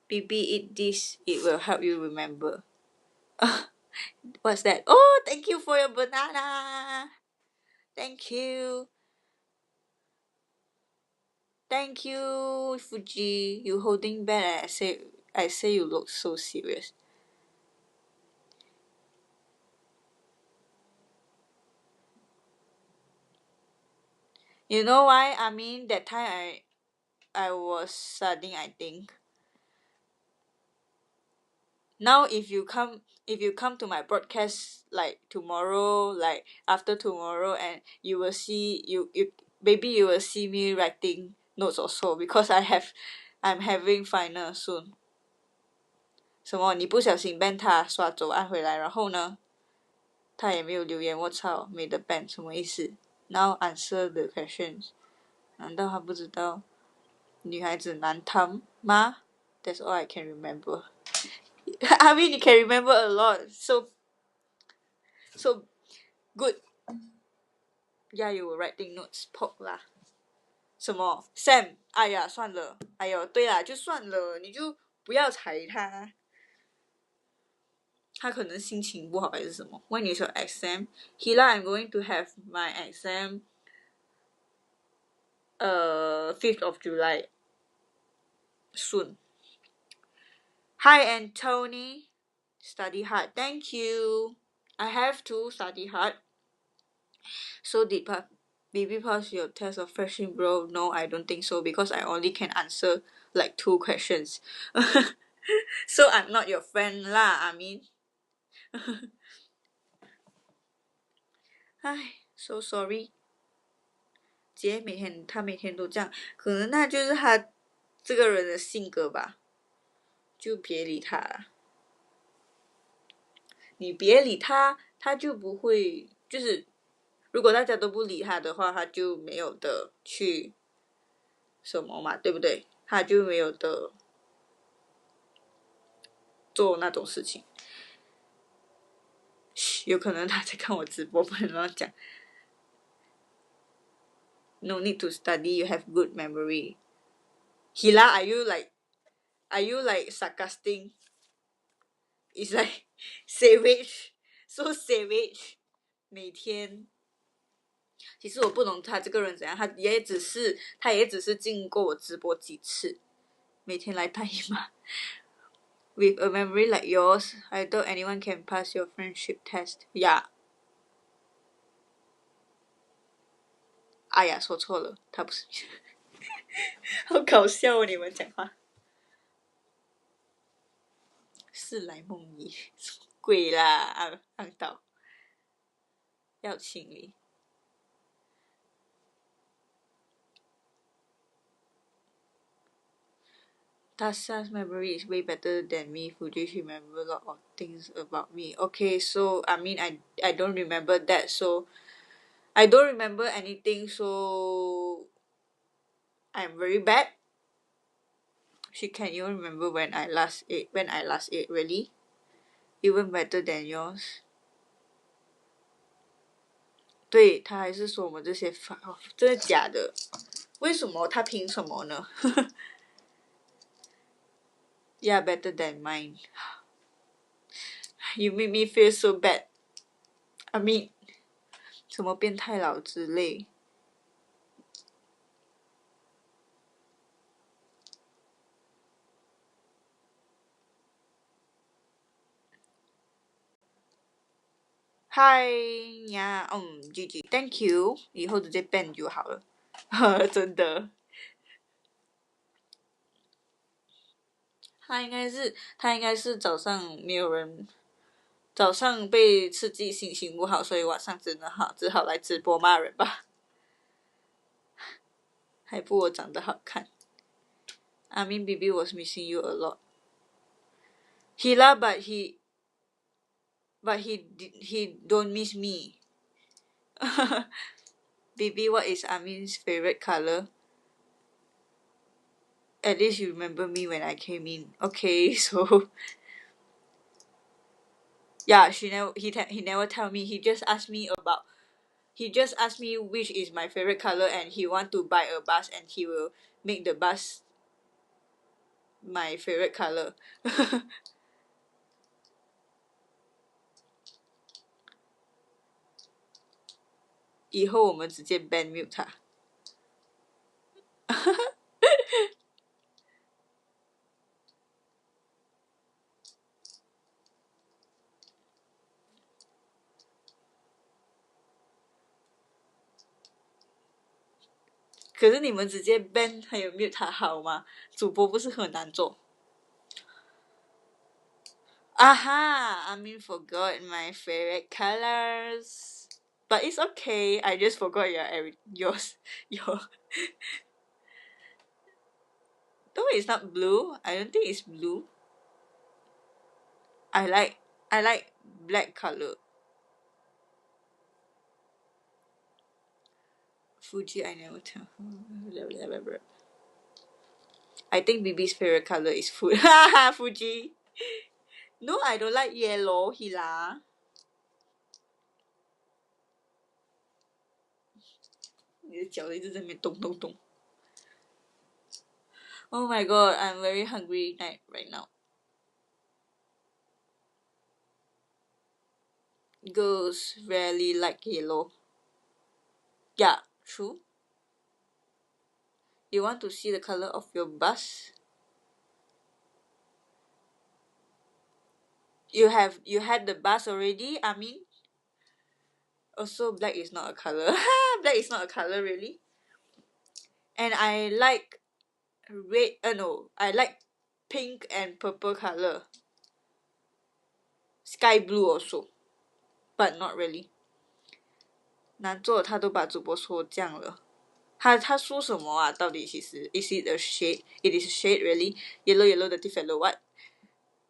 Bibi, eat this. It will help you remember. What's that? Oh, thank you for your banana. Thank you. Thank you, Fuji. You holding back. I say you look so serious. You know why? I mean, that time I was studying, I think. Now if you come to my broadcast like tomorrow, like after tomorrow, and you will see you maybe you will see me writing notes also because I'm having final soon. 什么？你不小心 ban 他刷走按回来，然后呢，他也没有留言，我操，没得 ban 什么意思 ？Now answer the questions. 难道他不知道女孩子难堪吗？ That's all I can remember. I mean, you can remember a lot. So good. Yeah, you were writing notes. Poke 啦。什么 Sam？ 哎呀，算了。哎呦，对啦，就算了，你就不要踩他。他可能心情不好还是什么。When is your exam? Hila, I'm going to have my exam 5th of July. Soon. Hi, Anthony. Study hard. Thank you. I have to study hard. So did Baby pass your test of freshman, bro? No, I don't think so because I only can answer like 2 questions. So I'm not your friend lah. I mean, 唉 so sorry. 姐每天他每天都这样，可能那就是他这个人的性格吧，就别理他啦。你别理他，他就不会，就是如果大家都不理他的话，他就没有的去什么嘛，对不对？他就没有的做那种事情。有可能他在看我直播，不能乱讲。No need to study, you have good memory. Hila, are you like sarcastic? It's like savage, so savage. 每天，其实我不懂他这个人怎样，他也只是经过我直播几次，每天来大姨妈。With a memory like yours, I doubt anyone can pass your friendship test. Yeah. 哎呀，说错了，他不是。好搞笑哦，你们讲话。是来梦遗，鬼啦，按到要清理。Tasha's memory is way better than me. Fuji, she remember a lot of things about me. Okay, so I mean, I don't remember that. So I don't remember anything. So I'm very bad. She can even remember when I last ate. When I last ate, really, even better than yours. 对，他还是说我们这些真的假的？为什么？他凭什么呢？ Yeah, better than mine. You make me feel so bad. I mean, 什么变态佬之类。嗨呀，GG，Thank you，以后直接 ban 就好了，真的。他应该是早上被刺激心情不好，所以晚上只好来直播骂人吧，还不我长得好看。I mean, Bibi was missing you a lot. Hila, but he don't miss me. Bibi, what is Amin's favorite color? At least you remember me when I came in. Okay, so yeah, he never tell me. He just asked me which is my favorite color and he want to buy a bus and he will make the bus my favorite color. 以后我们直接 ban mute 它。可是你们直接 ban 还有 mute 它好吗？主播不是很难做。Aha! I mean, forgot my favorite colors. But it's okay. I just forgot yours. Your. No, it's not blue. I don't think it's blue. I like black color. Fuji, I never tell. I think Bibi's favorite color is Fuji. No, I don't like yellow, Hila. 你的脚一直在那边动动动。Oh my god, I'm very hungry right now. Girls rarely like yellow. Yeah, true. You want to see the color of your bus? You had the bus already? I mean, also black is not a color. Black is not a color really. And I like red. No, I like pink and purple color. Sky blue also, but not really. 难做他都把主播说这样了。他说什么啊？到底其实 is it a shade? It is a shade really. Yellow the fellow what?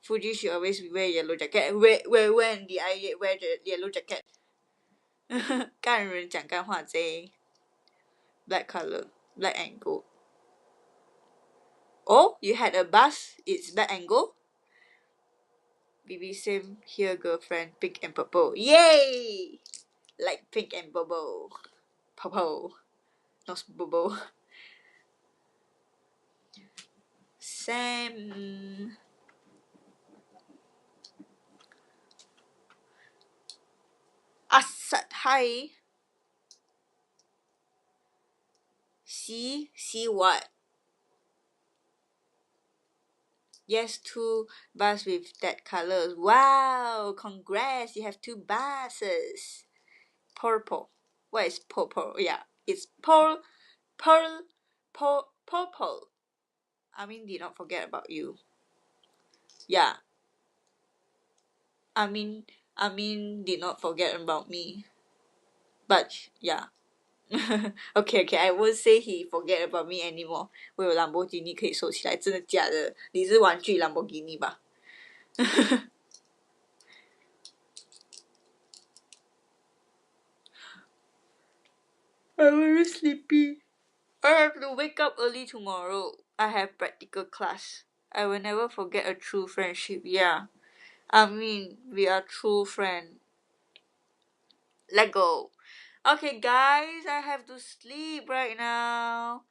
Fuji should always wear yellow jacket. When did I wear the yellow jacket? 干人讲干话啫。Black color, black and gold. Oh, you had a bus? It's black and gold? BB same here girlfriend, pink and purple. Yay! Like pink and bubble. Purple. Not bubble. Same. Asad, hi. See what? Yes, 2 bus with that color. Wow, congrats, you have 2 buses. Purple. What is purple? Yeah, it's purple. I mean, did not forget about you. Yeah. I mean, did not forget about me. But yeah. okay, I won't say he forget about me anymore. 我有兰博基尼可以收起来，真的假的？你是玩具兰博基尼吧？I'm very sleepy. I have to wake up early tomorrow. I have practical class. I will never forget a true friendship. Yeah. I mean, we are true friends. Let go. Okay, guys, I have to sleep right now.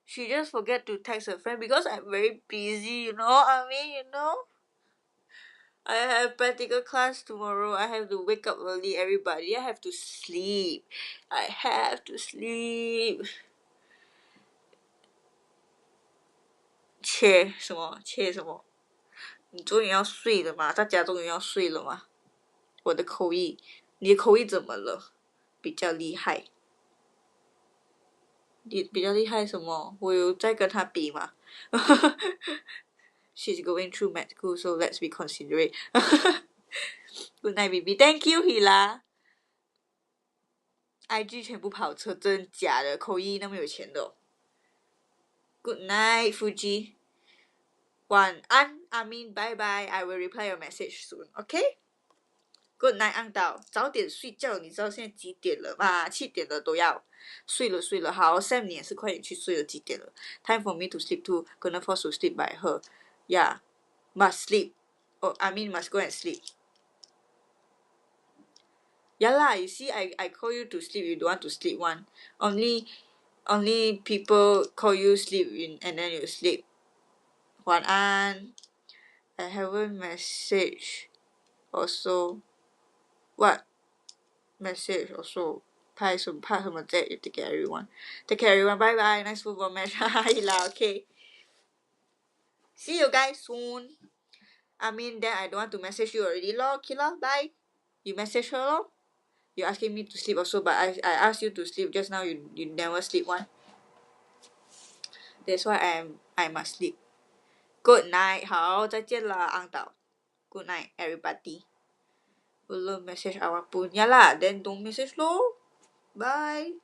She just forget to text her friend because I'm very busy, you know. I have practical class tomorrow. I have to wake up early, everybody. I have to sleep. I have to sleep. 切什么？切什么？你终于要睡了吗？大家终于要睡了吗？我的口译，你的口译怎么了？比较厉害。你比较厉害什么？我有在跟他比吗？She's going through med school, so let's be considerate. Good night, baby. Thank you, Hila. IG 全部跑车，真假的？口译那么有钱的、哦。Good night, Fuji. 晚安 I mean, bye bye. I will reply your message soon, okay? Good night, 安导，早点睡觉。你知道现在几点了吗？7点了都要睡了。好 ，Sam 你也是快点去睡了，几点了？Time for me to sleep too. Gonna force to sleep by her. Yeah, must sleep. Oh, I mean must go and sleep. Yeah lah, you see, I call you to sleep, you don't want to sleep one. Only people call you sleep and then you sleep. 晚安 I haven't message also what message also 拍什么 take care everyone bye bye nice football match okay see you guys soon I mean then I don't want to message you already lor okay lor bye you message her lor you asking me to sleep also but I asked you to sleep just now you never sleep one that's why I must sleep good night 好再见啦安导 good night everybody belum message awak pun ya lah then don't message lor bye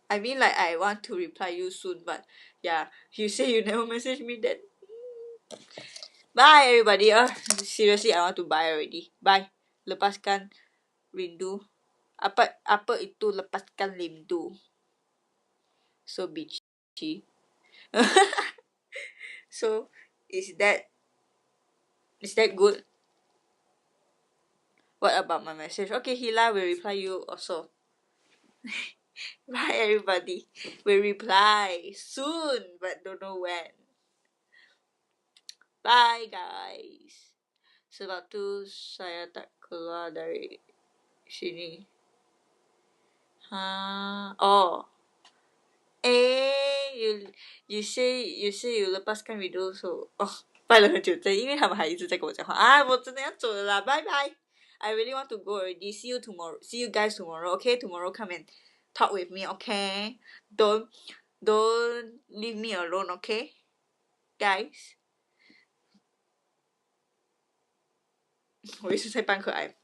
I mean like I want to reply you soon but yeah you say you never message me then bye everybody seriously I want to buy already bye lepaskan rindu apa itu lepaskan rindu so bitchy so is that good what about my message okay Hila will reply you also bye everybody will reply soon but don't know when bye guys sebab tu saya tak keluar dari sini oh you say you lepaskan video so 拜了很久因为他们还一直在跟我讲话我真的要走了啦 bye bye I really want to go already see you tomorrow see you guys tomorrow okay tomorrow come and talk with me okay don't leave me alone okay guys 我一直在扮可爱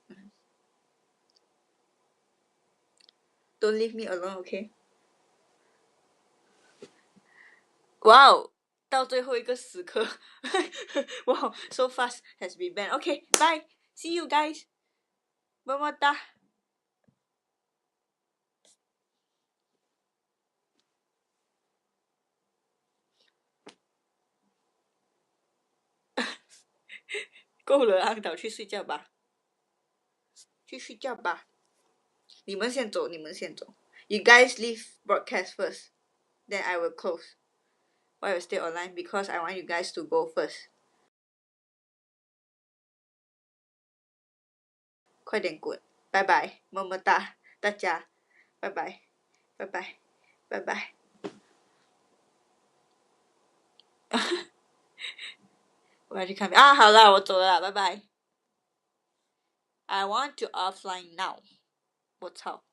don't leave me alone okay wow 到最后一个时刻 wow so fast has been banned okay bye see you guys 么么哒够了安导去睡觉吧去睡觉吧你们先走 you guys leave broadcast first then I will close why I will stay online because I want you guys to go first 快点滚拜拜么么哒大家拜拜拜拜拜拜我要去看好了我走了拜拜 I want to offline now 我操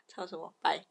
吵什么拜